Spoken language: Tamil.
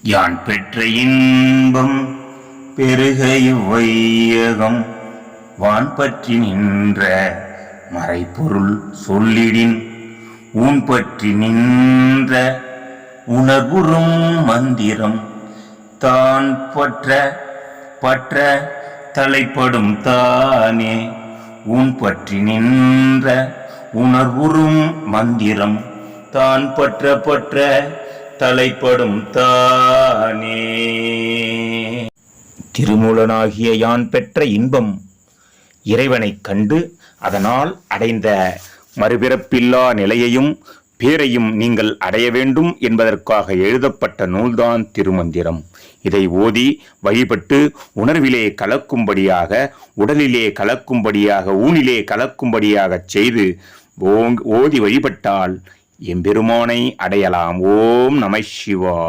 யான் பெற்ற இன்பம் பெருக இவ்வையகம் வான் பற்றி நின்ற மறைப்பொருள் சொல்லிடின் ஊன் பற்றி நின்ற உணர்வுறும் மந்திரம் தான் பற்ற தலைப்படும் தானே. ஊன் பற்றி நின்ற உணர்வுறும் மந்திரம் தான் பற்ற தலைப்படும் தானே. திருமூலனாகிய யான் பெற்ற இன்பம் இறைவனைக் கண்டு அதனால் அடைந்த மறுபிறப்பில்லா நிலையையும் பேரையும் நீங்கள் அடைய வேண்டும் என்பதற்காக எழுதப்பட்ட நூல்தான் திருமந்திரம். இதை ஓதி வழிபட்டு உணர்விலே கலக்கும்படியாக, உடலிலே கலக்கும்படியாக, ஊனிலே கலக்கும்படியாக செய்து ஓதி வழிபட்டால் எம்பெருமானை அடையலாம். ஓம் நம சிவாய.